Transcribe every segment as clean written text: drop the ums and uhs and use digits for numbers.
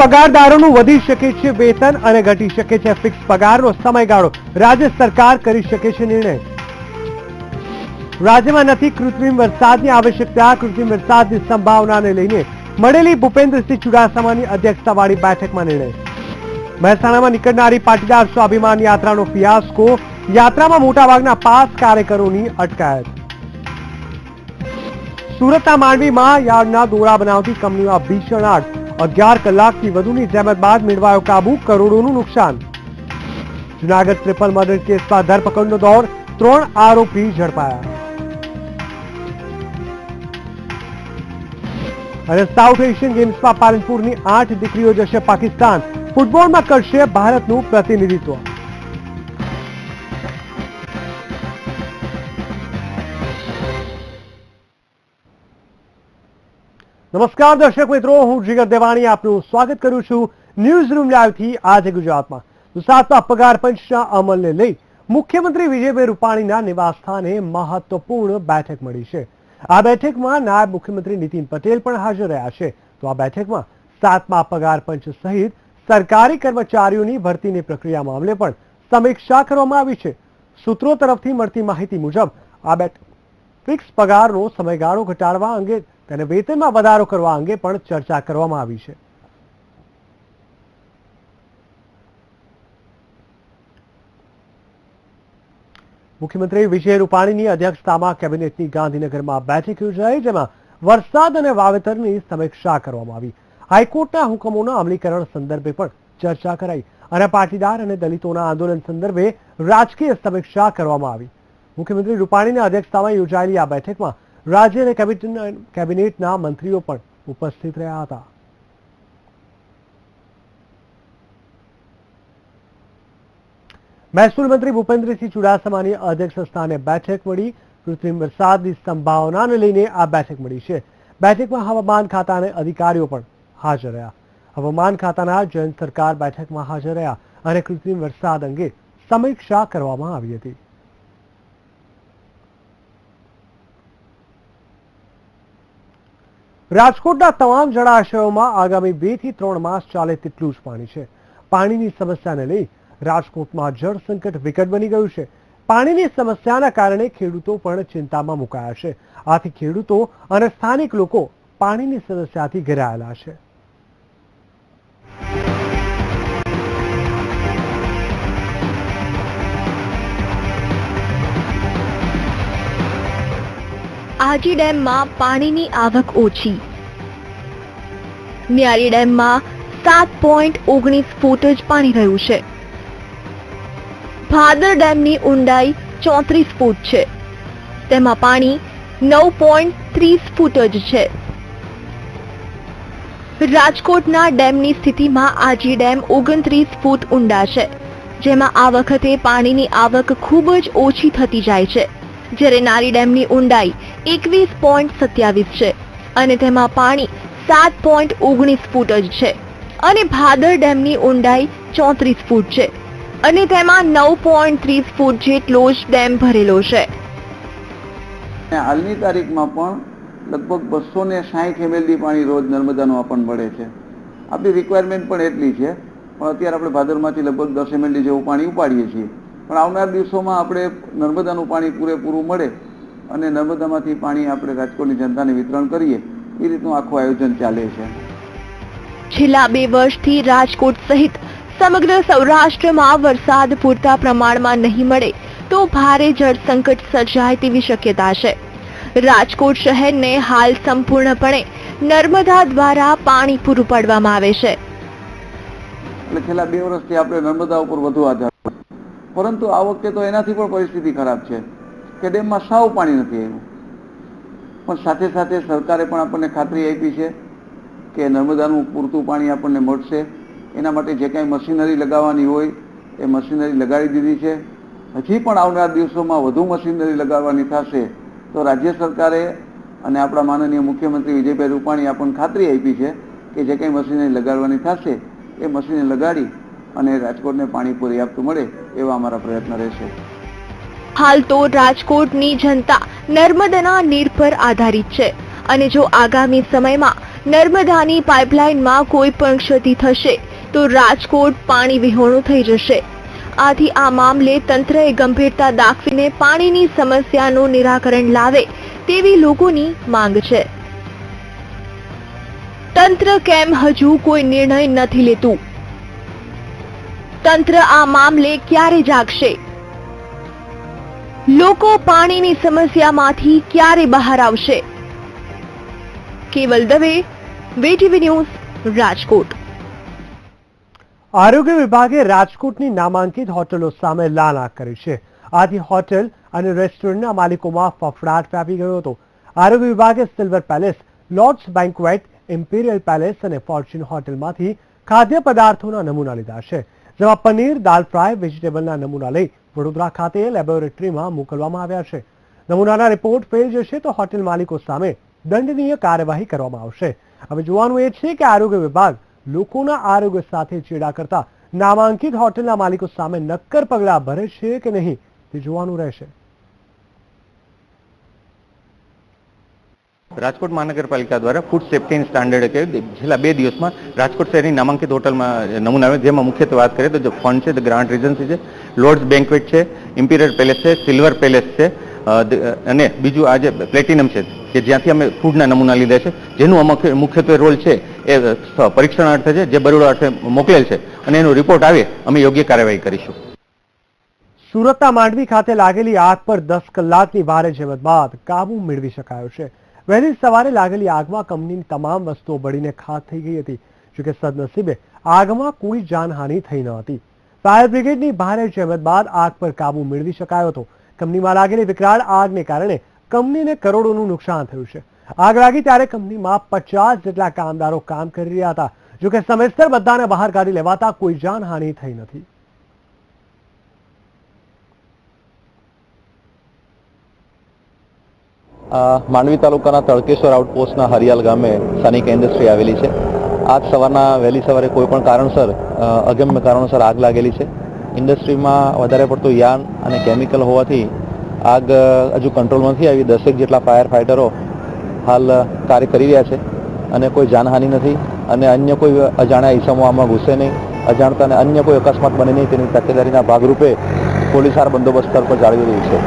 પગારદારોનું વધી શકે છે વેતન અને ઘટી શકે છે ફિક્સ પગારનો સમયગાળો. રાજ્ય સરકાર કરી શકે છે નિર્ણય. રાજ્યમાં નથી કૃત્રિમ વરસાદની આવશ્યકતા. કૃત્રિમ વરસાદની સંભાવનાને લઈને મળેલી ભૂપેન્દ્રસિંહ ચુડાસમાની અધ્યક્ષતાવાળી બેઠકમાં નિર્ણય. મહેસાણામાં નીકળનારી પાટીદાર સ્વાભિમાન યાત્રાનો ફિયાસ્કો. યાત્રામાં મોટાભાગના પાસ કાર્યકરોની અટકાયત. સુરતના માંડવીમાં યાર્ડના દોરા બનાવતી કંપનીમાં ભીષણ આગ. 11 કલાકથી વધુની જહેમત બાદ મેળવાયો કાબુ. કરોડોનું નુકસાન. જૂનાગઢ ટ્રિપલ મર્ડર કેસમાં ધરપકડનો દોર. 3 આરોપી ઝડપાયા. અને સાઉથ એશિયન ગેમ્સમાં પાલનપુરની 8 દીકરીઓ જશે પાકિસ્તાન. ફૂટબોલમાં કરશે ભારતનું પ્રતિનિધિત્વ. નમસ્કાર દર્શક મિત્રો, હું જીગર દેવાણી આપનું સ્વાગત કરું છું ન્યૂઝ રૂમ લાઈવથી. આજે ગુજરાતમાં સાતમા પગાર પંચના અમલને લઈ મુખ્યમંત્રી વિજયભાઈ રૂપાણીના નિવાસસ્થાને મહત્વપૂર્ણ બેઠક મળી છે. આ બેઠકમાં નાયબ મુખ્યમંત્રી નીતિન પટેલ પણ હાજર રહ્યા છે. તો આ બેઠકમાં સાતમા પગાર પંચ સહિત સરકારી કર્મચારીઓની ભરતીની પ્રક્રિયા મામલે પણ સમીક્ષા કરવામાં આવી છે. સૂત્રો તરફથી મળતી માહિતી મુજબ આ બેઠક ફિક્સ પગારનો સમયગાળો ઘટાડવા અંગે તેને વેતનમાં વધારો કરવા અંગે પણ ચર્ચા કરવામાં આવી છે. મુખ્યમંત્રી વિજય રૂપાણીની અધ્યક્ષતામાં કેબિનેટની ગાંધીનગરમાં બેઠક યોજાઈ, જેમાં વરસાદ અને વાવેતરની સમીક્ષા કરવામાં આવી. હાઈકોર્ટના હુકમોના અમલીકરણ સંદર્ભે પણ ચર્ચા કરાઈ અને પાટીદાર અને દલિતોના આંદોલન સંદર્ભે રાજકીય સમીક્ષા કરવામાં આવી. મુખ્યમંત્રી રૂપાણીના અધ્યક્ષતામાં યોજાયેલી આ બેઠકમાં રાજ્ય અને કેબિનેટના મંત્રીઓ પણ ઉપસ્થિત રહ્યા હતા. મહેસૂલ મંત્રી ભૂપેન્દ્રસિંહ ચુડાસમાની અધ્યક્ષસ્થાને બેઠક મળી. કૃત્રિમ વરસાદની સંભાવનાને લઈને આ બેઠક મળી છે. બેઠકમાં હવામાન ખાતાના અધિકારીઓ પણ હાજર રહ્યા. હવામાન ખાતાના જયંત સરકાર બેઠકમાં હાજર રહ્યા અને કૃત્રિમ વરસાદ અંગે સમીક્ષા કરવામાં આવી હતી. રાજકોટના તમામ જળાશયોમાં આગામી 2 થી 3 માસ ચાલે તેટલું જ પાણી છે. પાણીની સમસ્યાને લઈ રાજકોટમાં જળ સંકટ વિકટ બની ગયું છે. પાણીની સમસ્યાના કારણે ખેડૂતો પણ ચિંતામાં મુકાયા છે. આથી ખેડૂતો અને સ્થાનિક લોકો પાણીની સમસ્યાથી ઘેરાયેલા છે. આજી ડેમમાં પાણીની આવક ઓછી. ન્યારી ડેમમાં 7.19 ફૂટ જ પાણી રહ્યું છે. ભાદર ડેમની ઊંડાઈ 34 ફૂટ છે. તેમાં પાણી 9.30 ફૂટ જ છે. રાજકોટના ડેમની સ્થિતિમાં આજી ડેમ 29 ફૂટ ઊંડા છે, જેમાં આ વખતે પાણીની આવક ખૂબ જ ઓછી થતી જાય છે. જ્યારે નારી ડેમની ઊંડાઈ 21.27 છે અને તેમાં પાણી 7.19 ફૂટ જ છે. અને ભાદર ડેમની ઊંડાઈ 34 ફૂટ છે અને તેમાં 9.30 ફૂટ જેટલો જ ડેમ ભરેલો છે. હાલની તારીખમાં પણ લગભગ 260 ml પાણી રોજ નર્મદાનું આપણને મળે છે. આપણી રિક્વાયરમેન્ટ પણ એટલી છે, પણ અત્યારે આપણે ભાદરમાંથી લગભગ 10 ml જેવું પાણી ઉપાડીએ છીએ. પણ આવનાર દિવસોમાં આપણે નર્મદાનું પાણી પૂરેપૂરું મળે અને નર્મદામાંથી પાણી આપણે રાજકોટની જનતાને વિતરણ કરીએ, એ રીતનું આખું આયોજન ચાલે છે. છેલ્લા 2 વર્ષથી રાજકોટ સહિત સમગ્ર સૌરાષ્ટ્રમાં વરસાદ પૂરતા પ્રમાણમાં નહીં મળે તો ભારે જળ સંકટ સર્જાય તેવી શક્યતા છે. રાજકોટ શહેરને હાલ સંપૂર્ણપણે નર્મદા દ્વારા પાણી પૂરું પાડવામાં આવે છે. એટલે છેલ્લા 2 વર્ષથી આપણે નર્મદા ઉપર વધુ આધાર, પરંતુ આ વખતે તો એનાથી પણ પરિસ્થિતિ ખરાબ છે કે ડેમમાં સાવ પાણી નથી આવ્યું. પણ સાથે સાથે સરકારે પણ આપણને ખાતરી આપી છે કે નર્મદાનું પૂરતું પાણી આપણને મળશે. એના માટે જે કાંઈ મશીનરી લગાવવાની હોય એ મશીનરી લગાડી દીધી છે. હજી પણ આવનાર દિવસોમાં વધુ મશીનરી લગાવવાની થશે. તો રાજ્ય સરકારે અને આપણા માનનીય મુખ્યમંત્રી વિજયભાઈ રૂપાણી આપણને ખાતરી આપી છે કે જે કંઈ મશીનરી લગાડવાની થશે એ મશીનરી લગાડી અને રાજકોટને પાણી પર્યાપ્ત મળે એવા અમારા પ્રયત્ન રહેશે. હાલ તો રાજકોટની જનતા નર્મદાના નીર પર આધારિત છે અને જો આગામી સમયમાં નર્મદાની પાઇપલાઇનમાં કોઈ પણ ક્ષતિ થશે તો રાજકોટ પાણી વિહોણું થઈ જશે. આથી આ મામલે તંત્રએ ગંભીરતા દાખવીને પાણીની સમસ્યાનું નિરાકરણ લાવે તેવી લોકોની માંગ છે. તંત્ર કેમ હજુ કોઈ નિર્ણય નથી લેતું? તંત્ર આ મામલે ક્યારે જાગશે? લોકો પાણીની સમસ્યામાંથી ક્યારે બહાર આવશે? કેવલ દવે, વીટીવી ન્યૂઝ, રાજકોટ. આરોગ્ય વિભાગે રાજકોટની નામાંકિત હોટલો સામે લાલ આંખ કરી છે. આથી હોટેલ અને રેસ્ટોરન્ટના માલિકોમાં ફફડાટ વ્યાપી ગયો હતો. આરોગ્ય વિભાગે silver palace, lords banquet, imperial palace અને ફોર્ચ્યુન હોટેલમાંથી ખાદ્ય પદાર્થોના નમૂના લીધા છે. જેમાં પનીર, દાલ ફ્રાય, વેજીટેબલના નમૂના લઈ વડોદરા ખાતે લેબોરેટરીમાં મોકલવામાં આવ્યા છે. નમૂનાના રિપોર્ટ ફેલ જશે તો હોટેલ માલિકો સામે દંડનીય કાર્યવાહી કરવામાં આવશે. હવે જોવાનું એ છે કે આરોગ્ય વિભાગ લોકોના આરોગ્ય સાથે ચેડા કરતા નામાંકિત હોટેલના માલિકો સામે નક્કર પગલાં ભરે છે કે નહીં તે જોવાનું રહેશે. રાજકોટ મહાનગરપાલિકા દ્વારા ફૂડ સેફ્ટી એન્ડ સ્ટાન્ડર્ડ કે છેલ્લા 2 દિવસમાં રાજકોટ શહેરની નામાંકિત હોટલમાં નમૂના આવે, જેમાં મુખ્યત્વે વાત કરીએ તો ફન છે, ધ ગ્રાન્ડ રીજન્સી છે, લોર્ડ્સ બેન્ક્વેટ છે, ઇમ્પિરિયલ પેલેસ છે, સિલ્વર પેલેસ છે અને બીજું આજે પ્લેટિનમ છે કે જ્યાંથી અમે ફૂડના નમૂના લીધા છે. જેનું મુખ્યત્વે રોલ છે એ પરીક્ષણ અર્થે છે, જે બરોડા અર્થે મોકલેલ છે અને એનો રિપોર્ટ આવે અમે યોગ્ય કાર્યવાહી કરીશું. સુરતના માંડવી ખાતે લાગેલી આગ પર 10 કલાકની ભારે જહેમત બાદ કાબુ મેળવી શકાયો છે. વહેલી સવારે લાગેલી આગમાં કંપનીની તમામ વસ્તુઓ બળીને ખાક થઈ ગઈ હતી. જોકે સદનસીબે આગમાં કોઈ જાનહાનિ થઈ ન હતી. ફાયર બ્રિગેડની ભારે જહેમત બાદ આગ પર કાબુ મેળવી શકાયો હતો. કંપનીમાં લાગેલી વિકરાળ આગને કારણે કંપનીને કરોડોનું નુકસાન થયું છે. આગ લાગી ત્યારે કંપનીમાં 50 જેટલા કામદારો કામ કરી રહ્યા હતા. જોકે સમયસર બધાને બહાર કાઢી લેવાતા કોઈ જાનહાનિ થઈ નથી. માંડવી તાલુકાના તળકેશ્વર આઉટપોસ્ટના હરિયાલ ગામે સનિક ઇન્ડસ્ટ્રી આવેલી છે. આજ વહેલી સવારે કોઈ પણ કારણસર અગમ્ય કારણોસર આગ લાગેલી છે. ઇન્ડસ્ટ્રીમાં વધારે પડતું યાન અને કેમિકલ હોવાથી આગ હજુ કંટ્રોલ નથી આવી. 10 જેટલા ફાયર ફાઇટરો હાલ કાર્ય કરી રહ્યા છે અને કોઈ જાનહાનિ નથી અને અન્ય કોઈ અજાણ્યા ઈસમો આમાં ઘૂસે નહીં. અજાણતા અને અન્ય કોઈ અકસ્માત બને નહીં તેની તકેદારીના ભાગરૂપે પોલીસ બંદોબસ્ત સ્તર પર જાળવી રહી છે.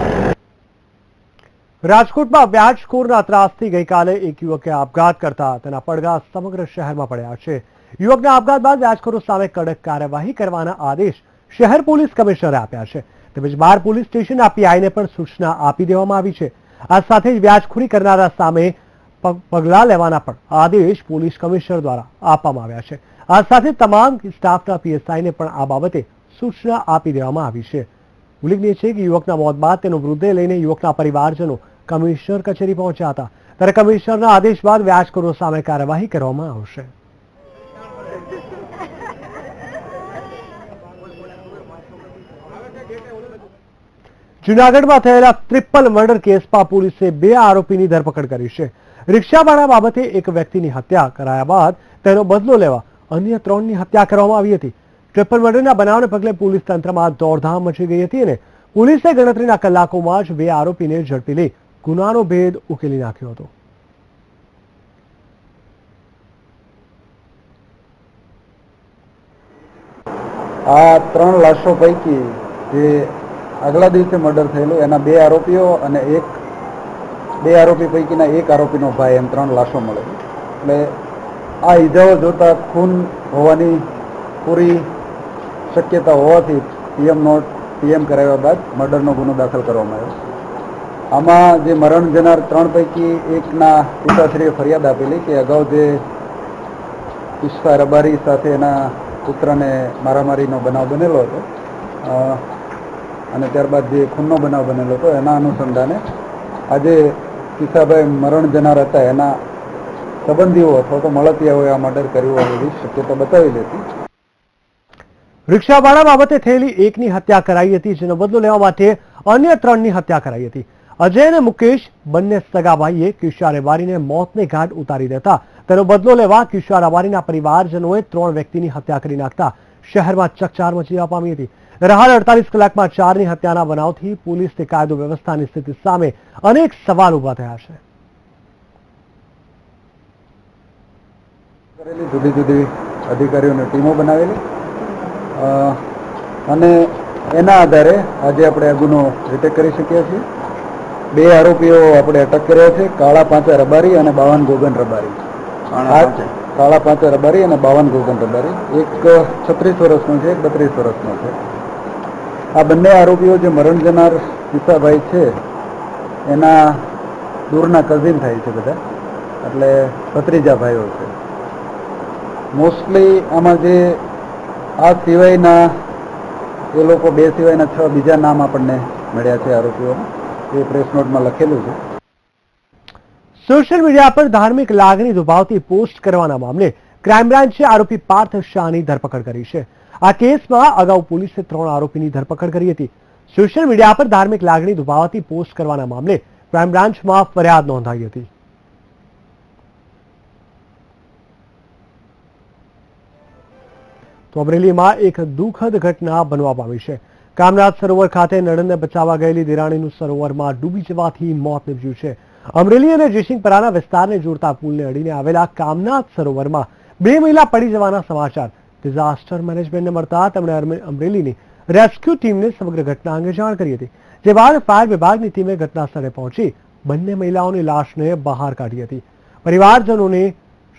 રાજકોટમાં વ્યાજખોરના ત્રાસથી ગઈકાલે એક યુવકે આપઘાત કરતા તેના પડઘા સમગ્ર શહેરમાં પડ્યા છે. યુવકના આપઘાત બાદ વ્યાજખોરો સામે કડક કાર્યવાહી કરવાના આદેશ શહેર પોલીસ કમિશનરે આપ્યા છે. તેમજ બાર પોલીસ સ્ટેશનના પીઆઈને પણ સૂચના આપી દેવામાં આવી છે. આ સાથે જ વ્યાજખોરી કરનારા સામે પગલાં લેવાના પણ આદેશ પોલીસ કમિશનર દ્વારા આપવામાં આવ્યા છે. આ સાથે તમામ સ્ટાફના પીએસઆઈને પણ આ બાબતે સૂચના આપી દેવામાં આવી છે. ઉલ્લેખનીય છે કે યુવકના મોત બાદ તેનો મૃતદેહ લઈને યુવકના પરિવારજનો કમિશનર કચેરી પહોંચ્યા હતા. ત્યારે કમિશનરના આદેશ બાદ વ્યાજખોરો સામે કાર્યવાહી કરવામાં આવશે. જૂનાગઢમાં થયેલા ટ્રિપલ મર્ડર કેસમાં પોલીસે 2 આરોપીની ધરપકડ કરી છે. રિક્ષાવાળા બાબતે એક વ્યક્તિની હત્યા કરાયા બાદ તેનો બદલો લેવા અન્ય 3ની હત્યા કરવામાં આવી હતી. ટ્રિપલ મર્ડરના બનાવને પગલે પોલીસ તંત્રમાં દોડધામ મચી ગઈ હતી અને પોલીસે ગણતરીના કલાકોમાં જ 2 આરોપીને ઝડપી લઈ ગુનાનો ભેદ ઉકેલી નાખ્યો હતો. આ 3 લાશો પૈકી જે આગલા દિવસે મર્ડર થયેલું એના 2 આરોપીઓ અને 2 આરોપી પૈકીના 1 આરોપીનો ભાઈ, એમ 3 લાશો મળે. એટલે આ ઈજાઓ જોતા ખૂન હોવાની પૂરી શક્યતા હોવાથી પીએમ કરાવ્યા બાદ મર્ડરનો ગુનો દાખલ કરવામાં આવ્યો. આમાં જે મરણ જનાર 3 પૈકી 1ના પિતાશ્રીએ ફરિયાદ આપેલી કે અગાઉ જે ઈશ્ફા રબારી સાથે એના પુત્રને મારામારીનો બનાવ બનેલો હતો અને ત્યારબાદ જે ખૂનનો બનાવ બનેલો હતો એના અનુસંધાને આજે કિસ્સાભાઈ મરણ જનાર હતા એના સંબંધીઓ અથવા તો મળતિયાઓએ આ મર્ડર કર્યું હોવાની શક્યતા બતાવેલી હતી. રિક્ષાવાળા બાબતે થયેલી 1ની હત્યા કરાઈ હતી, જેનો બદલો લેવા માટે અન્ય 3ની હત્યા કરાઈ હતી. અજય અને મુકેશ બંને સગા ભાઈએ કિશોર રબારીને મોતને ઘાટ ઉતારી દેતા તેનો બદલો લેવા કિશોર રબારીના પરિવારજનોએ 3 વ્યક્તિની હત્યા કરી નાખતા શહેરમાં ચકચાર મચી જવા પામી હતી. હાલ 48 કલાકમાં 4ની હત્યાના બનાવથી પોલીસની કાયદો વ્યવસ્થાની સ્થિતિ સામે અનેક સવાલ ઉભા થયા છે. કરેલી જુદી જુદી અધિકારીઓની ટીમો બનાવેલી અને એના આધારે આજે આપણે આ ગુનો ડિટેક્ટ કરી શક્યા છીએ. 2 આરોપીઓ આપણે અટક કર્યા છે, કાળા પાંચા રબારી અને બાવન ગોગન રબારી. કાળા પાંચા રબારી અને બાવન ગોગન રબારી. એક 36 વર્ષનો છે, એક 32 વર્ષનો છે. આ બંને આરોપીઓ જે મરણ જનાર ઈસાભાઈ છે એના દૂરના કઝિન થાય છે બધા, એટલે ભત્રીજા ભાઈઓ છે. મોસ્ટલી આમાં જે આ સિવાયના એ લોકો 2 સિવાયના 6 બીજા નામ આપણને મળ્યા છે આરોપીઓના, એ પ્રેસ નોટમાં લખેલું છે. સોશિયલ મીડિયા પર ધાર્મિક લાગણી દુભાવતી પોસ્ટ કરવાના મામલે ક્રાઇમ બ્રાન્ચે આરોપી પાર્થ શાહની ધરપકડ કરી છે. આ કેસમાં અગાઉ પોલીસે 3 આરોપીની ધરપકડ કરી હતી. સોશિયલ મીડિયા પર ધાર્મિક લાગણી દુભાવતી પોસ્ટ કરવાના મામલે ક્રાઇમ બ્રાન્ચમાં ફરિયાદ નોંધાઈ હતી. તો અમરેલીમાં એક દુઃખદ ઘટના બનવા પામી છે. કામનાથ સરોવર ખાતે નણંદને બચાવવા ગયેલી દિરાણીનું સરોવરમાં ડૂબી જવાથી મોત નીપજ્યું છે. અમરેલી અને જયસિંહપરાના વિસ્તારને જોડતા પુલને અડીને આવેલા કામનાથ સરોવરમાં 2 મહિલા પડી જવાના સમાચાર ડિઝાસ્ટર મેનેજમેન્ટને મળતા તેમણે અમરેલીની રેસ્ક્યુ ટીમને સમગ્ર ઘટના અંગે જાણ કરી હતી. જે બાદ ફાયર વિભાગની ટીમે ઘટના સ્થળે પહોંચી બંને મહિલાઓની લાશને બહાર કાઢી હતી. પરિવારજનોને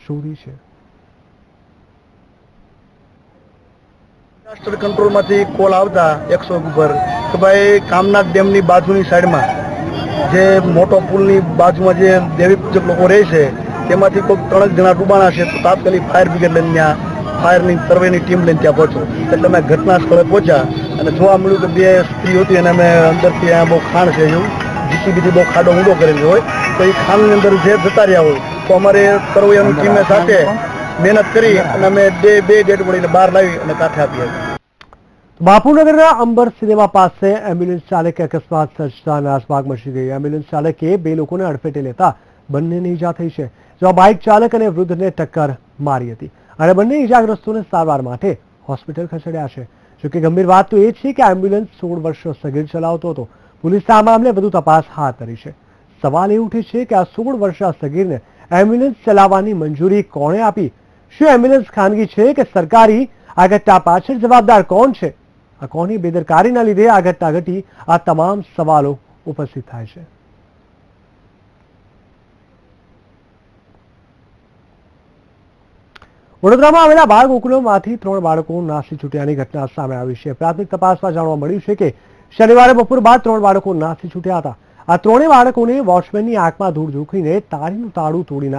શોધી છે. ડિઝાસ્ટર કંટ્રોલમાંથી કોલ આવતા 100 ઉપર કે ભાઈ કામનાથ ડેમની બાજુની સાઈડમાં જે મોટો પુલની બાજુમાં જે દેવી પૂજક લોકો રહે છે તેમાંથી કોઈ 3 જણા ડૂબાણા છે, તો તાત્કાલિક ફાયર બ્રિગેડ લઈને ત્યાં ફાયરની સર્વેની ટીમ લઈને ત્યાં પહોંચો. એટલે અમે ઘટના સ્થળે પહોંચ્યા અને જોવા મળ્યું કે 2 સ્ત્રી હતી અને અમે અંદરથી અહીંયા બહુ ખાણ છે, એવું જીસીબીથી બહુ ખાડો ઊંડો કરેલો હોય, તો એ ખાણની અંદર જે જતા રહ્યા હોય તો અમારે સર્વેની ટીમે સાથે મહેનત કરી અને અમે બે ડેડ બોડીને બહાર લાવી અને કાંઠે આપી હતી. બાપુનગરના અંબર સિનેમા પાસે એમ્બ્યુલન્સ ચાલકે અકસ્માત સર્જતા નાસભાગ મચી ગઈ. એમ્બ્યુલન્સ ચાલકે 2 લોકોને અડફેટે લેતા બંનેને ઈજા થઈ છે. જેમાં બાઇક ચાલક અને વૃદ્ધને ટક્કર મારી હતી અને બંને ઈજાગ્રસ્તોને સારવાર માટે હોસ્પિટલ ખસેડ્યા છે. જોકે ગંભીર વાત તો એ છે કે એમ્બ્યુલન્સ 16 વર્ષનો સગીર ચલાવતો હતો. પોલીસે આ મામલે વધુ તપાસ હાથ ધરી છે. સવાલ એ ઉઠે છે કે આ 16 વર્ષના સગીરને એમ્બ્યુલન્સ ચલાવવાની મંજૂરી કોણે આપી? શું એમ્બ્યુલન્સ ખાનગી છે કે સરકારી? આ ઘટના પાછળ જવાબદાર કોણ છે? આ કોની બેદરકારીના લીધે આ ઘટના ઘટી? આ તમામ સવાલો ઉપસ્થિત થાય છે. વડોદરામાં આવેલા બાળ ગોકુલમાંથી 3 બાળકો નાસી છૂટ્યાની ઘટના સામે આવી છે. પ્રાથમિક તપાસમાં જાણવા મળ્યું છે કે શનિવારે બપોર બાદ 3 બાળકો નાસી છૂટ્યા હતા. આ 3 બાળકોને વોચમેનની આંખમાં ધૂળ ઝોકીને તાળીનું તાળું તોડી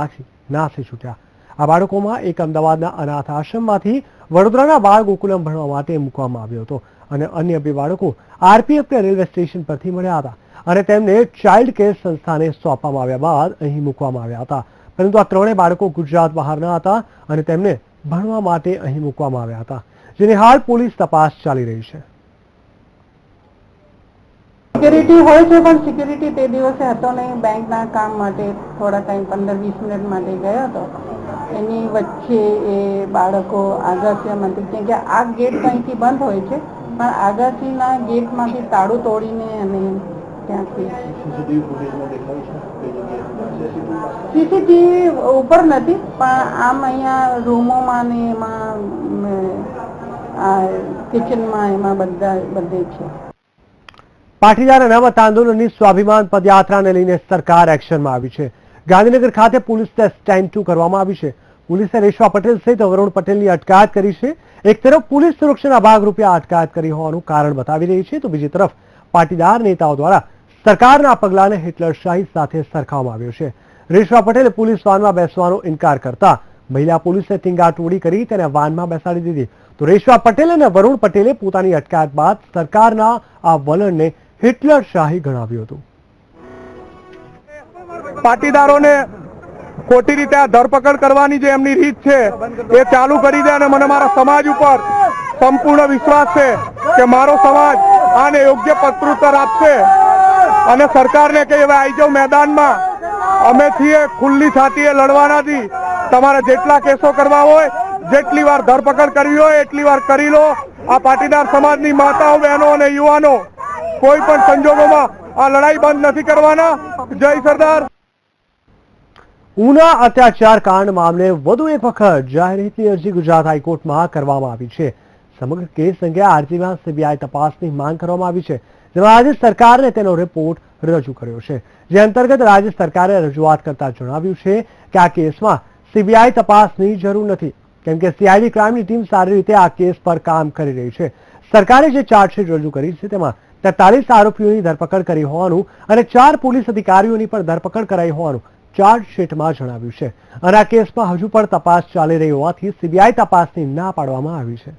નાસી છૂટ્યા. આ બાળકોમાં એક અમદાવાદના અનાથ આશ્રમમાંથી વડોદરાના બાળ ગોકુલમ ભણવા માટે મૂકવામાં આવ્યો હતો અને અન્ય 2 બાળકો આરપીએફના રેલવે સ્ટેશન પરથી મળ્યા હતા અને તેમને ચાઇલ્ડ કેર સંસ્થાને સોંપવામાં આવ્યા બાદ અહીં મૂકવામાં આવ્યા હતા. પરંતુ આ 3 બાળકો ગુજરાત બહારના હતા અને તેમને ભણવા માટે અહીં મૂકવામાં આવ્યા હતા, જેની હાલ પોલીસ તપાસ ચાલી રહી છે. સિક્યુરિટી હોય છે, પણ સિક્યુરિટી તે દિવસે હતો નહીં. બેંકના કામ માટે થોડા ટાઈમ 15-20 મિનિટ માટે ગયો હતો. એની વચ્ચે એ બાળકો આગાસીમાંથી, કેમ કે આ ગેટ અહીંથી બંધ હોય છે, પણ આગાસીના ગેટમાંથી તાળું તોડીને અને ત્યાંથી સીસીટીવી ઉપર નથી, પણ આમ અહીંયા રૂમોમાં ને એમાં કિચનમાં એમાં બધે છે. પાટીદાર અનામત આંદોલનની સ્વાભિમાન પદયાત્રાને લઈને સરકાર એક્શનમાં આવી છે. ગાંધીનગર ખાતે પોલીસને સ્ટેન્ડ 2 કરવામાં આવી છે. પોલીસે રેશવા પટેલ સહિત વરુણ પટેલની અટકાયત કરી છે. એક તરફ પોલીસ સુરક્ષાના ભાગરૂપે આ અટકાયત કરી હોવાનું કારણ બતાવી રહી છે, તો બીજી તરફ પાટીદાર નેતાઓ દ્વારા સરકારના પગલાંને હિટલરશાહી સાથે સરખાવવામાં આવ્યો છે. રેશવા પટેલે પોલીસ વાનમાં બેસવાનો ઇનકાર કરતા મહિલા પોલીસે ટીંગાટોળી કરી તેને વાનમાં બેસાડી દીધી. તો રેશવા પટેલ અને વરુણ પટેલે પોતાની અટકાયત બાદ સરકારના આ વલણને હિટલરશાહી ગણાવ્યું હતું. પાટીદારોને ખોટી રીતે આ ધરપકડ કરવાની જે એમની રીત છે એ ચાલુ કરી દે અને મને મારા સમાજ ઉપર સંપૂર્ણ વિશ્વાસ છે કે મારો સમાજ આને યોગ્ય પ્રત્યુત્તર આપશે અને સરકારને કે હવે આવી જાવ મેદાનમાં, અમે છીએ ખુલ્લી છાતીએ લડવાનાથી. તમારે જેટલા કેસો કરવા હોય, જેટલી વાર ધરપકડ કરવી હોય એટલી વાર કરી લો. આ પાટીદાર સમાજની માતાઓ, બહેનો અને યુવાનો કોઈ પણ સંજોગોમાં આ લડાઈ બંધ નથી કરવાના. જય સરદાર. ઉના અત્યાચાર કાંડ મામલે વધુ એક વખત જાહેરહિતની અરજી ગુજરાત હાઈકોર્ટમાં કરવામાં આવી છે. સમગ્ર કેસ અંગે અરજીમાં સીબીઆઈ તપાસની માંગ કરવામાં આવી છે, જેમાં રાજ્ય સરકારને તેનો રિપોર્ટ રજૂ કર્યો છે. જે અંતર્ગત રાજ્ય સરકારે રજૂઆત કરતા જણાવ્યું છે કે આ કેસમાં સીબીઆઈ તપાસની જરૂર નથી, કેમ કે સીઆઈડી ક્રાઇમની ટીમ સારી રીતે આ કેસ પર કામ કરી રહી છે. સરકારે જે ચાર્જશીટ રજૂ કરી છે તેમાં 43 આરોપીઓની ધરપકડ કરી હોવાનું અને 4 પોલીસ અધિકારીઓની પણ ધરપકડ કરાઈ હોવાનું ચાર્જશીટમાં જણાવ્યું છે. અને આ કેસમાં હજુ પણ તપાસ ચાલી રહી હોવાથી સીબીઆઈ તપાસની ના પાડવામાં આવી છે.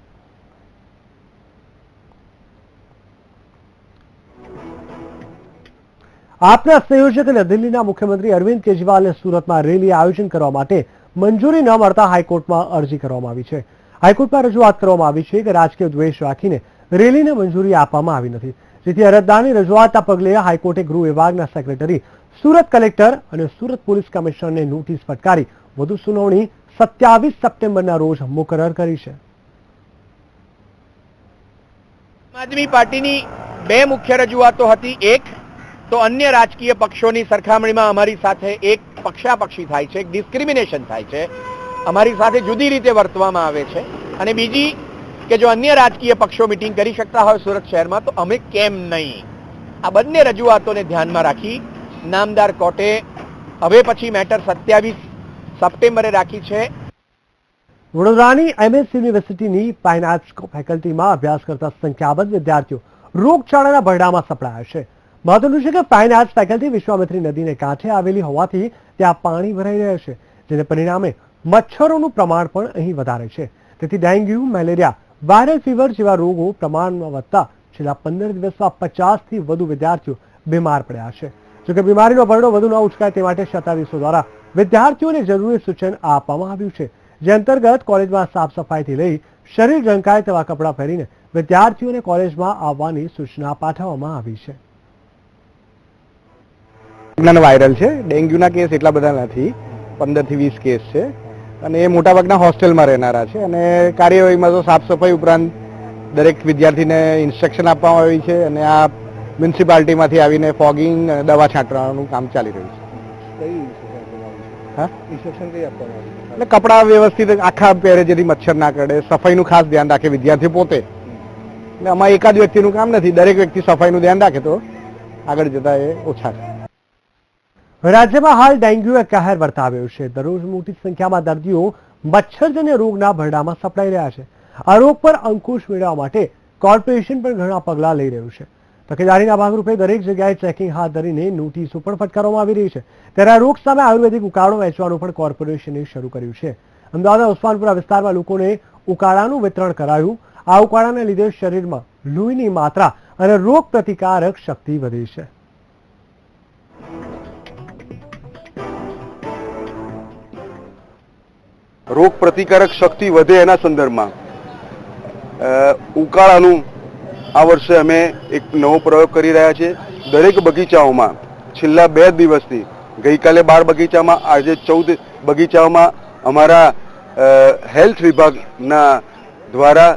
આપના સંયોજક અને દિલ્હીના મુખ્યમંત્રી અરવિંદ કેજરીવાલને સુરતમાં રેલી આયોજન કરવા માટે મંજૂરી ન મળતા હાઈકોર્ટમાં અરજી કરવામાં આવી છે. હાઈકોર્ટમાં રજૂઆત કરવામાં આવી છે કે રાજકીય દ્વેષ રાખીને રેલીને મંજૂરી આપવામાં આવી નથી, જેથી અરજદારની રજૂઆતના પગલે હાઈકોર્ટે ગૃહ વિભાગના સેક્રેટરી, સુરત કલેક્ટર અને સુરત પોલીસ કમિશનરને નોટિસ ફટકારી વધુ સુનાવણી 27 સપ્ટેમ્બરના રોજ મુકરર કરી છે. આમ આદમી પાર્ટીની બે મુખ્ય રજૂઆતો હતી. એક તો અન્ય રાજકીય પક્ષોની સરખામણીમાં અમારી સાથે એક પક્ષાપક્ષી થાય છે, એક ડિસ્ક્રિમિનેશન થાય છે, અમારી સાથે જુદી રીતે વર્તવામાં આવે છે. અને બીજી કે જો અન્ય રાજકીય પક્ષો મિટિંગ કરી શકતા હોય સુરત શહેરમાં તો અમે કેમ નહીં. આ બંને રજૂઆતોને ધ્યાનમાં રાખી નામદાર કોર્ટે હવે પછી મેટર 27 સપ્ટેમ્બરે રાખી છે. વડોદરાની MS યુનિવર્સિટીની ફાઇન આર્ટ્સ ફેકલ્ટીમાં અભ્યાસ કરતા સંખ્યાબંધ વિદ્યાર્થીઓ રોગચાળાના ભરડામાં સપડાયા છે. મહત્વનું છે કે ફાઇન આર્ટ્સ ફેકલ્ટી વિશ્વામિત્રી નદીને કાંઠે આવેલી હોવાથી ત્યાં પાણી ભરાઈ રહ્યા છે, જેને પરિણામે મચ્છરોનું પ્રમાણ પણ અહીં વધારે છે. તેથી ડેન્ગ્યુ, મેલેરિયા, વાયરલ ફીવર જેવા રોગો પ્રમાણમાં વધતા છેલ્લા 15 દિવસમાં 50 થી વધુ વિદ્યાર્થીઓ બીમાર પડ્યા છે. જોકે બીમારીનો ભરડો વધુ ન ઉચકાય તે માટે સત્તાધીશો દ્વારા વિદ્યાર્થીઓને જરૂરી સૂચન આપવામાં આવ્યું છે, જે અંતર્ગત કોલેજમાં સાફ સફાઈથી લઈ શરીર ઢંકાય તેવા કપડાં પહેરીને વિદ્યાર્થીઓને કોલેજમાં આવવાની સૂચના પાઠવવામાં આવી છે. વાયરલ છે, ડેન્ગ્યુના કેસ એટલા બધા નથી, 15 થી 20 કેસ છે અને એ મોટાભાગના હોસ્ટેલમાં રહેનારા છે. અને કાર્યવાહીમાં તો સાફ સફાઈ ઉપરાંત દરેક વિદ્યાર્થીને ઇન્સ્ટ્રક્શન આપવામાં આવી છે અને આ મ્યુનિસિપાલિટીમાંથી આવીને ફોગિંગ દવા છાંટવાનું કામ ચાલી રહ્યું છે. હા, ઇન્સ્ટ્રક્શન કઈ આપવામાં આવી? એટલે કપડાં વ્યવસ્થિત આખા પહેરે જેથી મચ્છર ના કરડે, સફાઈનું ખાસ ધ્યાન રાખે વિદ્યાર્થી પોતે. એટલે આમાં એકાદ વ્યક્તિનું કામ નથી, દરેક વ્યક્તિ સફાઈનું ધ્યાન રાખે તો આગળ જતા એ ઓછા છે. રાજ્યમાં હાલ ડેન્ગ્યુએ કહેર વર્તાવ્યો છે. દરરોજ મોટી સંખ્યામાં દર્દીઓ મચ્છરજન્ય રોગના ભરડામાં સપડાઈ રહ્યા છે. આ રોગ પર અંકુશ મેળવવા માટે કોર્પોરેશન પણ ઘણા પગલાં લઈ રહ્યું છે. તકેદારીના ભાગરૂપે દરેક જગ્યાએ ચેકિંગ હાથ ધરીને નોટિસો પણ ફટકારવામાં આવી રહી છે. ત્યારે આ રોગ સામે આયુર્વેદિક ઉકાળો વેચવાનું પણ કોર્પોરેશને શરૂ કર્યું છે. અમદાવાદના ઉસ્માનપુરા વિસ્તારમાં લોકોને ઉકાળાનું વિતરણ કરાયું. આ ઉકાળાને લીધે શરીરમાં લોહીની માત્રા અને રોગ પ્રતિકારક શક્તિ વધી છે. રોગ પ્રતિકારક શક્તિ વધે એના સંદર્ભમાં ઉકાળાનું આ વર્ષે અમે એક નવો પ્રયોગ કરી રહ્યા છીએ. દરેક બગીચાઓમાં છેલ્લા 2 દિવસથી, ગઈકાલે 12 બગીચામાં, આજે 14 બગીચાઓમાં અમારા હેલ્થ વિભાગના દ્વારા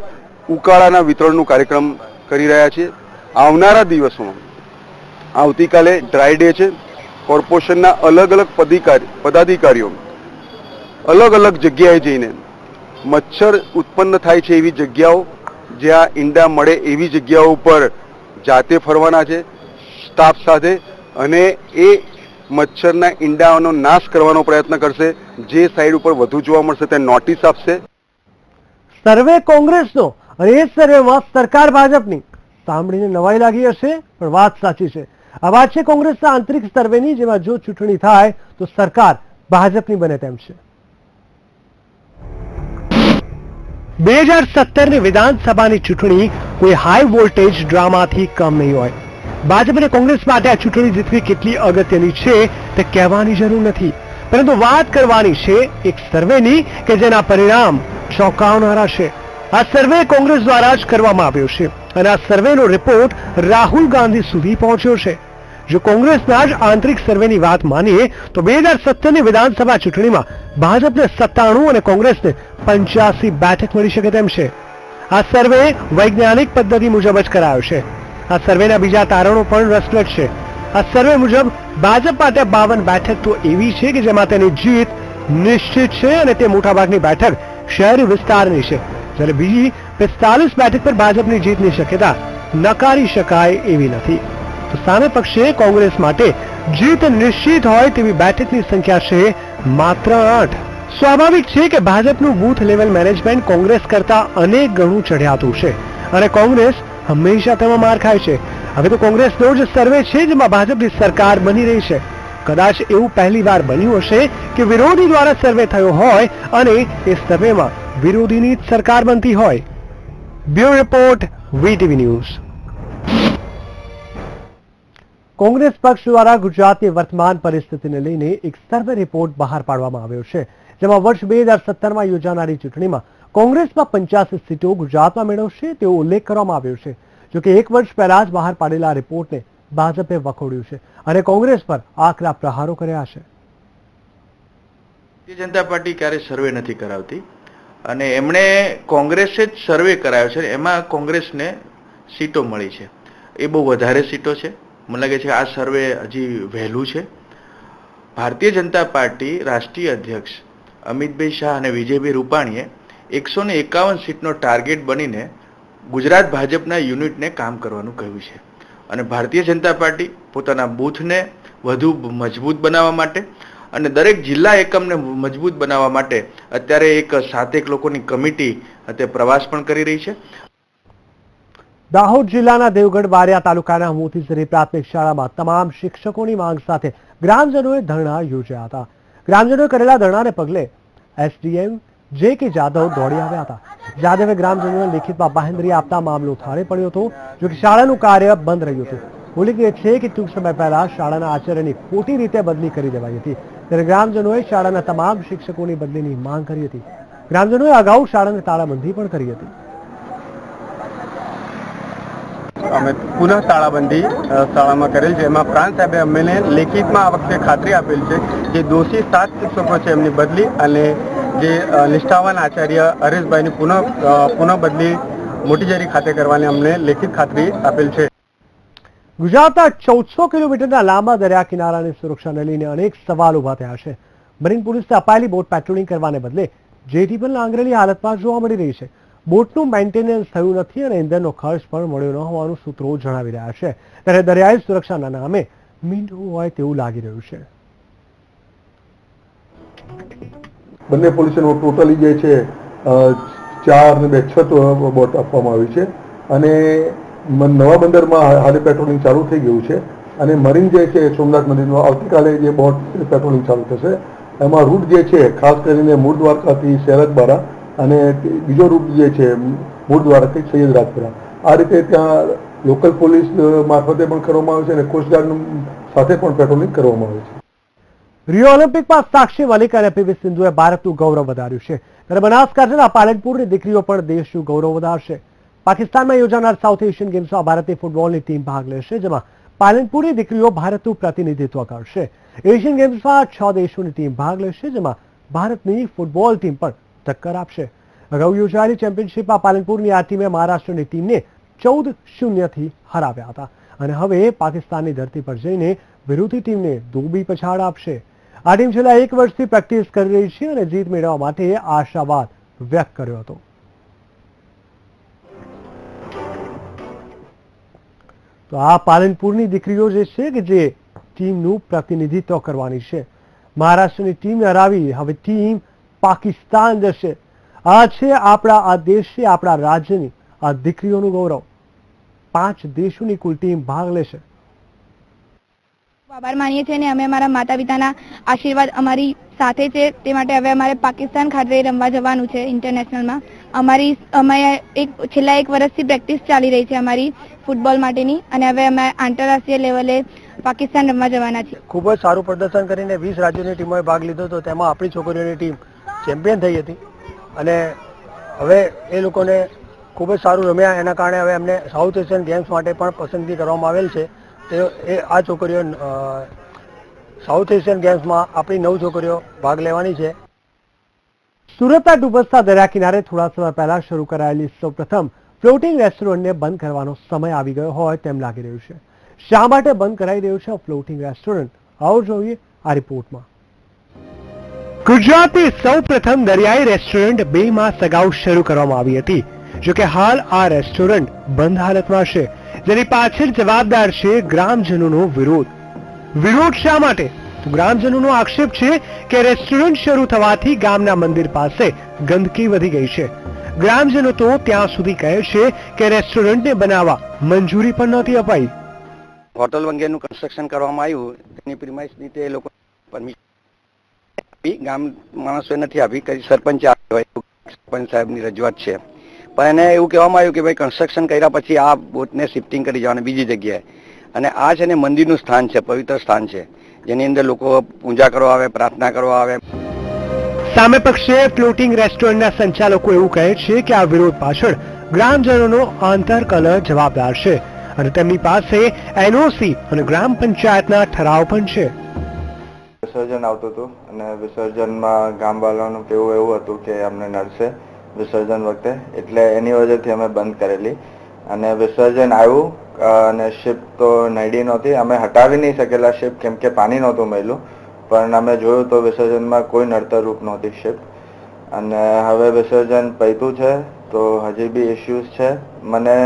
ઉકાળાના વિતરણનું કાર્યક્રમ કરી રહ્યા છીએ. આવનારા દિવસોમાં, આવતીકાલે ડ્રાય ડે છે, કોર્પોરેશનના અલગ અલગ પદાધિકારીઓ અલગ અલગ જગ્યાએ જઈને મચ્છર ઉત્પન્ન થાય છે એવી જગ્યાઓ, જ્યાં ઈંડા મળે એવી જગ્યાઓ ઉપર જાતે ફરવાના છે સ્ટાફ સાથે, અને એ મચ્છરના ઈંડાઓનો નાશ કરવાનો પ્રયત્ન કરશે. જે સાઈડ ઉપર વધુ જોવા મળશે ત્યાં નોટિસ આપશે. સર્વે કોંગ્રેસનો અને એ સર્વેમાં સરકાર ભાજપની સાંભળીને નવાઈ લાગી હશે, પણ વાત સાચી છે. આ વાત છે કોંગ્રેસના આંતરિક સર્વેની, જેમાં જો ચૂંટણી થાય તો સરકાર ભાજપની બને તેમ છે. 2017ની વિધાનસભાની ચૂંટણી કોઈ હાઈ વોલ્ટેજ ડ્રામાથી કમ નહીં હોય. ભાજપ અને કોંગ્રેસ માટે આ ચૂંટણી જીતવી કેટલી અગત્યની છે તે કહેવાની જરૂર નથી, પરંતુ વાત કરવાની છે એક સર્વેની કે જેના પરિણામ ચોંકાવનારા છે. આ સર્વે કોંગ્રેસ દ્વારા જ કરવામાં આવ્યો છે અને આ સર્વેનો રિપોર્ટ રાહુલ ગાંધી સુધી પહોંચ્યો છે. જો કોંગ્રેસના જ આંતરિક સર્વેની વાત માનીએ તો 2017ની વિધાનસભા ચૂંટણીમાં ભાજપને 97 અને કોંગ્રેસને 85 બેઠક મળી શકે તેમ છે. આ સર્વે વૈજ્ઞાનિક પદ્ધતિ મુજબ જ કરાયો છે. આ સર્વેના બીજા તારણો પણ રસપ્રદ છે. આ સર્વે મુજબ ભાજપ માટે 52 બેઠક તો એવી છે કે જેમાં તેની જીત નિશ્ચિત છે અને તે મોટાભાગની બેઠક શહેરી વિસ્તારની છે, જ્યારે બીજી 45 બેઠક પર ભાજપની જીતની શક્યતા નકારી શકાય એવી નથી. તો સામે પક્ષે કોંગ્રેસ માટે જીત નિશ્ચિત હોય તેવી બેઠકની સંખ્યા છે માત્ર 8. સ્વાભાવિક છે કે ભાજપનું બૂથ લેવલ મેનેજમેન્ટ કોંગ્રેસ કરતા અનેક ગણું ચઢિયાતું છે અને કોંગ્રેસ હંમેશા તેમાં માર ખાય છે. હવે તો કોંગ્રેસનો જ સર્વે છે જેમાં ભાજપની સરકાર બની રહી છે. કદાચ એવું પહેલીવાર બન્યું હશે કે વિરોધી દ્વારા સર્વે થયો હોય અને એ સર્વેમાં વિરોધીની જ સરકાર બનતી હોય. Bureau report, VTV news. Congress પક્ષ દ્વારા ગુજરાતની વર્તમાન પરિસ્થિતિને લઈને એક સર્વે રિપોર્ટ બહાર પાડવામાં આવ્યો છે, જેમાં વર્ષ 2017માં યોજાનારી ચૂંટણીમાં કોંગ્રેસમાં 85 સીટો ગુજરાતમાં મેળવશે તેવો ઉલ્લેખ કરવામાં આવ્યો છે. જોકે એક વર્ષ પહેલા જ બહાર પાડેલા રિપોર્ટને ભાજપે વખોડ્યું છે અને કોંગ્રેસ પર આકરા પ્રહારો કર્યા છે. ભારતીય જનતા પાર્ટી ક્યારે સર્વે નથી કરાવતી અને એમણે કોંગ્રેસે જ સર્વે કરાયો છે. એમાં કોંગ્રેસને સીટો મળી છે, એ બહુ વધારે સીટો છે. મને લાગે છે કે આ સર્વે હજી વહેલું છે. ભારતીય જનતા પાર્ટી રાષ્ટ્રીય અધ્યક્ષ અમિતભાઈ શાહ અને વિજયભાઈ રૂપાણીએ 151 સીટનો ટાર્ગેટ બનીને ગુજરાત ભાજપના યુનિટને કામ કરવાનું કહ્યું છે અને ભારતીય જનતા પાર્ટી પોતાના બૂથને વધુ મજબૂત બનાવવા માટે અને દરેક જિલ્લા એકમને મજબૂત બનાવવા માટે અત્યારે એક 7 લોકોની કમિટી તે પ્રવાસ પણ કરી રહી છે. દાહોદ જિલ્લાના દેવગઢ બારિયા તાલુકાના મોતીસરી પ્રાથમિક શાળામાં તમામ શિક્ષકોની માંગ સાથે ગ્રામજનોએ ધરણા યોજ્યા હતા. ગ્રામજનોએ કરેલા ધરણાને પગલે એસડીએમ જે.કે. જાદવ દોડી આવ્યા હતા. જાદવે ગ્રામજનોને લેખિતમાં બાંહેધરી આપતા મામલો થાળે પડ્યો હતો. જોકે શાળાનું કાર્ય બંધ રહ્યું હતું. ઉલ્લેખનીય છે કે ટૂંક સમય પહેલા શાળાના આચાર્યની ખોટી રીતે બદલી કરી દેવાઈ હતી, ત્યારે ગ્રામજનોએ શાળાના તમામ શિક્ષકોની બદલીની માંગ કરી હતી. ગ્રામજનોએ અગાઉ શાળાને તાળાબંધી પણ કરી હતી. અમે પુનઃ તાળાબંધી શાળામાં કરેલ છે. એમાં પ્રાંત સાહેબે અમને લેખિતમાં આ વખતે ખાતરી આપેલ છે કે દોષી 7 શિક્ષકો છે એમની બદલી અને જે નિષ્ઠાવાન આચાર્ય હરેશભાઈની પુનઃ બદલી મોટીજરી ખાતે કરવાની અમને લેખિત ખાતરી આપેલ છે. ગુજરાતના 1400 કિલોમીટરના લાંબા દરિયા કિનારાની સુરક્ષાને લઈને અનેક સવાલ ઉભા થયા છે. મરીન પોલીસે અપાયેલી બોટ પેટ્રોલિંગ કરવાને બદલે જેટી પર લાંગરેલી હાલતમાં જોવા મળી રહી છે. બોટનું મેન્ટેનન્સ થયું નથી અને ઇંધણનો ખર્ચ પણ મળ્યો ન હોવાનું સૂત્રો જણાવી રહ્યા છે. ત્યારે દરિયાઈ સુરક્ષાના નામે મીંડું હોય તેવું લાગી રહ્યું છે. બંને પોલીસનો ટોટલી જે છે 4 ને 2 બોટ આપવામાં આવી છે અને નવા બંદરમાં હાલે પેટ્રોલિંગ ચાલુ થઈ ગયું છે અને મરીન જે છે સોમનાથ મંદિરમાં આવતીકાલે જે બોટ પેટ્રોલિંગ ચાલુ થશે. એમાં રૂટ જે છે ખાસ કરીને મૂળ દ્વારકાથી શેરતબારા અને બીજો રૂટ જે છે મૂળ દ્વારકાથી સૈયદ રાજપુરા, આ રીતે ત્યાં લોકલ પોલીસ મારફતે પણ કરવામાં આવે છે અને કોસ્ટગાર્ડ સાથે પણ પેટ્રોલિંગ કરવામાં આવે છે. રિયો ઓલિમ્પિકમાં સાક્ષી મલિક અને પીવી સિંધુએ ભારતનું ગૌરવ વધાર્યું છે, ત્યારે બનાસકાંઠાના પાલનપુરની દીકરીઓ પણ દેશનું ગૌરવ વધારશે. પાકિસ્તાનમાં યોજાનાર સાઉથ એશિયન ગેમ્સમાં ભારતીય ફૂટબોલની ટીમ ભાગ લેશે, જેમાં પાલનપુરની દીકરીઓ ભારતનું પ્રતિનિધિત્વ કરશે. એશિયન ગેમ્સમાં 6 દેશોની ટીમ ભાગ લેશે, જેમાં ભારતની ફૂટબોલ ટીમ પણ ટક્કર આપશે. અગાઉ યોજાયેલી ચેમ્પિયનશિપમાં પાલનપુરની આ ટીમે મહારાષ્ટ્રની ટીમને 14-0થી હરાવ્યા હતા અને હવે પાકિસ્તાનની ધરતી પર જઈને વિરોધી ટીમને ધોબી પછાડ આપશે. આ ટીમ છેલ્લા 1 વર્ષથી પ્રેક્ટિસ કરી રહી છે અને જીત મેળવવા માટે આશાવાદ વ્યક્ત કર્યો હતો. તો આ પાલનપુરની દીકરીઓ જે છે કે જે ટીમનું પ્રતિનિધિત્વ કરવાની છે. મહારાષ્ટ્રની ટીમને હરાવી હવે ટીમ પાકિસ્તાન જશે. આ છે આપણા આ દેશ છે, આપણા રાજ્યની આ દીકરીઓનું ગૌરવ. 5 દેશોની કુલ ટીમ ભાગ લેશે. આભાર માનીએ છીએ અને અમે અમારા માતા પિતાના આશીર્વાદ અમારી સાથે છે, તે માટે હવે અમારે પાકિસ્તાન ખાતે રમવા જવાનું છે ઇન્ટરનેશનલમાં. અમે છેલ્લા 1 વર્ષથી પ્રેક્ટિસ ચાલી રહી છે અમારી ફૂટબોલ માટેની અને હવે અમે આંતરરાષ્ટ્રીય લેવલે પાકિસ્તાન રમવા જવાના છીએ. ખૂબ જ સારું પ્રદર્શન કરીને 20 રાજ્યોની ટીમોએ ભાગ લીધો હતો, તેમાં આપણી છોકરીઓની ટીમ ચેમ્પિયન થઈ હતી અને હવે એ લોકોને ખૂબ જ સારું રમ્યા. એના કારણે હવે એમને સાઉથ એશિયન ગેમ્સ માટે પણ પસંદગી કરવામાં આવેલ છે. આ છોકરીઓ સાઉથ એશિયન ગેમ્સમાં આપણી 9 છોકરીઓ ભાગ લેવાની છે. સુરતના ડુબસતા દરિયા કિનારે થોડા સમય પહેલા શરૂ કરાયેલી સૌપ્રથમ ફ્લોટિંગ રેસ્ટોરન્ટને બંધ કરવાનો સમય આવી ગયો હોય તેમ લાગી રહ્યું છે. શા માટે બંધ કરાઈ રહ્યું છે ફ્લોટિંગ રેસ્ટોરન્ટ? આવો જોઈએ આ રિપોર્ટમાં. ગુજરાતની સૌપ્રથમ દરિયાઈ રેસ્ટોરન્ટ 2 માસ અગાઉ શરૂ કરવામાં આવી હતી. જોકે હાલ આ રેસ્ટોરન્ટ બંધ હાલતમાં છે, જેની પાછળ જવાબદાર છે ગ્રામજનોનો વિરોધ. વિરોધ શા માટે? તો ગ્રામજનોનો આક્ષેપ છે કે રેસ્ટોરન્ટ શરૂ થવાથી ગામના મંદિર પાસે ગંદકી વધી ગઈ છે. ગ્રામજનો તો ત્યાં સુધી કહે છે કે રેસ્ટોરન્ટને બનાવવા મંજૂરી પણ નહોતી અપાઈ. હોટલ વગેરેનું કન્સ્ટ્રક્શન કરવામાં આવ્યું, તેની પ્રિમાઇસની તે લોકો પરમિશન ગામ માણસોએ નથી આપી, કઈ સરપંચ સરપંચ સાહેબની રજૂઆત છે. પણ એને એવું કહેવામાં આવ્યું કે ભાઈ કન્સ્ટ્રક્શન કર્યા પછી આ બોટને શિફ્ટિંગ કરી જવાની બીજી જગ્યાએ. અને આ છે ને મંદિરનું સ્થાન છે, પવિત્ર સ્થાન છે, જેની અંદર લોકો પૂજા કરવા આવે, પ્રાર્થના કરવા આવે. સામે પક્ષે ફ્લોટિંગ રેસ્ટોરન્ટના સંચાલકો એવું કહે છે કે આ વિરોધ પાછળ ગ્રામજનોનો આંતરકલહ જવાબદાર છે અને તેમની પાસે એનઓસી અને ગ્રામ પંચાયતના ઠરાવ પણ છે. વિસર્જન આવતું હતું અને વિસર્જનમાં ગામવાળાનું કેવું એવું હતું કે અમને નડશે વિસર્જન વખતે, એટલે એની વજહથી અમે બંધ કરેલી. અને વિસર્જન આવ્યું અને શિપ તો નડી નહોતી, અમે હટાવી નહીં શકેલા શિપ કેમ કે પાણી નહોતું મળ્યું. પણ અમે જોયું તો વિસર્જનમાં કોઈ નડતર રૂપ નહોતી શિપ. અને હવે વિસર્જન પત્યું છે તો હજી બી ઇસ્યુઝ છે. મને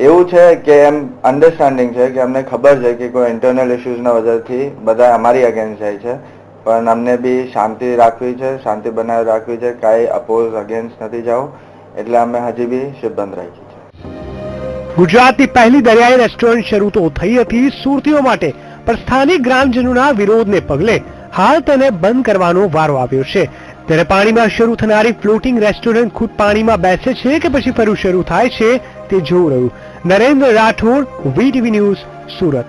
એવું છે કે એમ અન્ડરસ્ટેન્ડિંગ છે કે અમને ખબર છે કે કોઈ ઇન્ટરનલ ઇસ્યુઝના વજહથી બધા અમારી અગેન્સ્ટ જાય છે, પણ અમને બી શાંતિ રાખવી છે, શાંતિ બનાવી રાખવી છે, કાંઈ અપોઝ અગેન્સ્ટ નથી જવું, એટલે અમે હજી બી શિપ બંધ રાખી છે. ગુજરાતની પહેલી દરિયાઈ રેસ્ટોરન્ટ શરૂ તો થઈ હતી સુરતીઓ માટે, પણ સ્થાનિક ગ્રામજનોના વિરોધને પગલે હાલ તેને બંધ કરવાનો વારો આવ્યો છે. ત્યારે પાણીમાં શરૂ થનારી ફ્લોટિંગ રેસ્ટોરન્ટ ખુદ પાણીમાં બેસે છે કે પછી ફરી શરૂ થાય છે તે જોવું રહ્યું. Narendra Rathod, VTV news, Surat.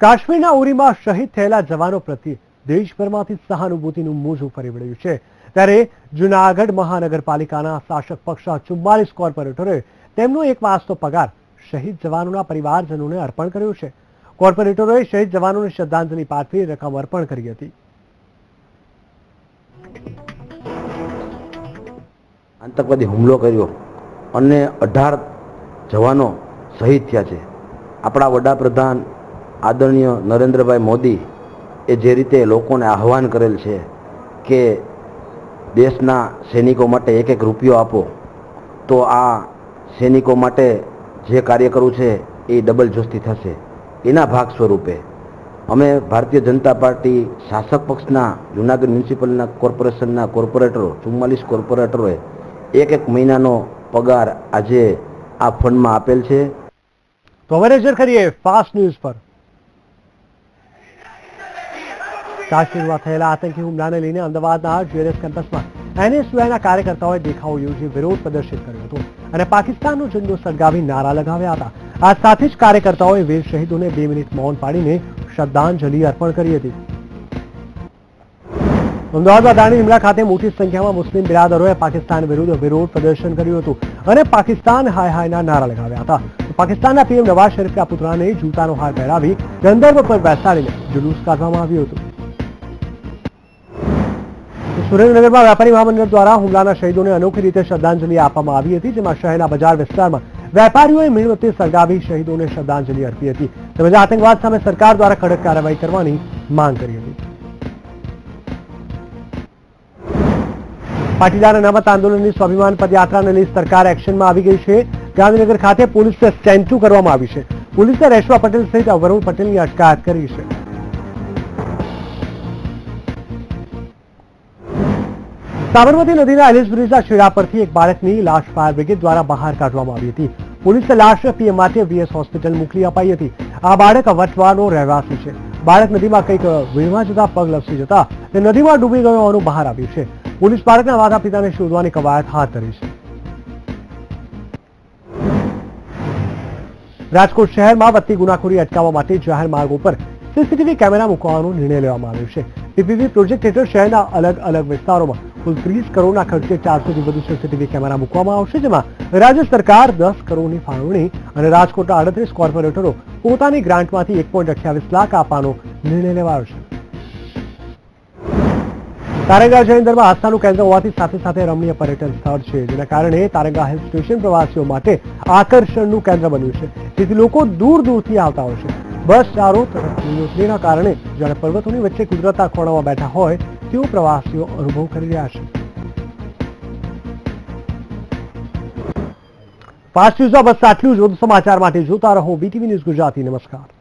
કાશ્મીરના ઉરીમાં શહીદ થયેલા જવાનો પ્રત્યે દેશભરમાંથી સહાનુભૂતિનું મોજું ફરી વળ્યું છે. ત્યારે જૂનાગઢ મહાનગરપાલિકાના શાસક પક્ષના 44 કોર્પોરેટરોએ તેમનો 1 માસનો પગાર શહીદ જવાનોના પરિવારજનોને અર્પણ કર્યો છે. કોર્પોરેટરોએ શહીદ જવાનોને શ્રદ્ધાંજલિ પાઠવી રકમ અર્પણ કરી હતી. આતંકવાદી હુમલો કર્યો અને 18 જવાનો શહીદ થયા છે. આપણા વડાપ્રધાન આદરણીય નરેન્દ્રભાઈ મોદી એ જે રીતે લોકોને આહવાન કરેલ છે કે દેશના સૈનિકો માટે 1-1 રૂપિયો આપો, તો આ સૈનિકો માટે જે કાર્ય કરવું છે એ ડબલ જોસ્તી થશે. એના ભાગ સ્વરૂપે અમે ભારતીય જનતા પાર્ટી શાસક પક્ષના જૂનાગઢ મ્યુનિસિપલના કોર્પોરેશનના કોર્પોરેટરો 44 કોર્પોરેટરોએ 1-1 મહિનાનો પગાર આજે આ ફંડમાં આપેલ છે. તો હવે નજર કરીએ ફાસ્ટ ન્યૂઝ પર. કાશ્મીરમાં થયેલા આતંકી હુમલાને લઈને અમદાવાદના જીએલએસ કેમ્પસમાં એનએસયુઆઈના કાર્યકર્તાઓએ દેખાવો યોજી વિરોધ પ્રદર્શિત કર્યો હતો અને પાકિસ્તાનનો ઝંડો સળગાવી નારા લગાવ્યા હતા. આ સાથે જ કાર્યકર્તાઓએ વીર શહીદોને 2 મિનિટ મૌન પાડીને શ્રદ્ધાંજલિ અર્પણ કરી હતી. અમદાવાદના દાણી લીમડા ખાતે મોટી સંખ્યામાં મુસ્લિમ બિરાદરોએ પાકિસ્તાન વિરુદ્ધ વિરોધ પ્રદર્શન કર્યું હતું અને પાકિસ્તાન હાય હાયના નારા લગાવ્યા હતા. પાકિસ્તાનના પીએમ નવાઝ શરીફના પુત્રાને જૂતાનો હાર પહેરાવી ગંદરવ પર બેસાડીને જુલુસ કાઢવામાં આવ્યું હતું. સુરેન્દ્રનગરમાં વેપારી મહામંડળ દ્વારા હુમલાના શહીદોને અનોખી રીતે શ્રદ્ધાંજલિ આપવામાં આવી હતી, જેમાં શહેરના બજાર વિસ્તારમાં વેપારીઓએ મીણબત્તી સળગાવી શહીદોને શ્રદ્ધાંજલિ અર્પી હતી. તેમજ આતંકવાદ સામે સરકાર દ્વારા કડક કાર્યવાહી કરવાની માંગ કરી હતી. પાટીદાર અનામત આંદોલનની સ્વાભિમાન પદયાત્રાને લઈ સરકાર એક્શનમાં આવી ગઈ છે. ગાંધીનગર ખાતે પોલીસને સેન્ટ્રુ કરવામાં આવી છે. પોલીસે રેશમા પટેલ સહિત વરુણ પટેલની અટકાયત કરી છે. સાબરમતી નદીના એલિસ બ્રિજના છેડા પરથી એક બાળકની લાશ ફાયર બ્રિગેડ દ્વારા બહાર કાઢવામાં આવી હતી. પોલીસે લાશ પીએમ માટે વીએસ હોસ્પિટલ મોકલી અપાઈ હતી. આ બાળક વટવાનો રહેવાસી છે. બાળક નદીમાં કંઈક વીણવા જતા પગ લપસી જતા તે નદીમાં ડૂબી ગયો હોવાનું બહાર આવ્યું છે. પોલીસ બાળકના માતા પિતાને શોધવાની કવાયત હાથ ધરી છે. રાજકોટ શહેરમાં વધતી ગુનાખોરી અટકાવવા માટે જાહેર માર્ગો પર સીસીટીવી કેમેરા મૂકવાનો નિર્ણય લેવામાં આવ્યો છે. પીપીપી પ્રોજેક્ટ હેઠળ શહેરના અલગ અલગ વિસ્તારોમાં કુલ 30 કરોડના ખર્ચે 400થી વધુ સીસીટીવી કેમેરા મૂકવામાં આવશે, જેમાં રાજ્ય સરકાર 10 કરોડની ફાળવણી અને રાજકોટના 38 કોર્પોરેટરો પોતાની ગ્રાન્ટમાંથી 1.28 લાખ આપવાનો નિર્ણય લેવાયો છે. તારંગા જૈનદરમાં આસ્થાનું કેન્દ્ર હોવાથી સાથે સાથે રમણીય પર્યટન સ્થળ છે, જેના કારણે તારંગા હિલ સ્ટેશન પ્રવાસીઓ માટે આકર્ષણનું કેન્દ્ર બન્યું છે. જેથી લોકો દૂર દૂરથી આવતા હોય છે. બસ ચારો તરફથી રોશનીના કારણે જાણે પર્વતોની વચ્ચે કુદરતના ખોળામાં બેઠા હોય તેવો પ્રવાસીઓ અનુભવ કરી રહ્યા છે. ફાસ્ટ ન્યૂઝમાં બસ આટલું જ. વધુ સમાચાર માટે જોતા રહો BTV ન્યૂઝ ગુજરાતી. નમસ્કાર.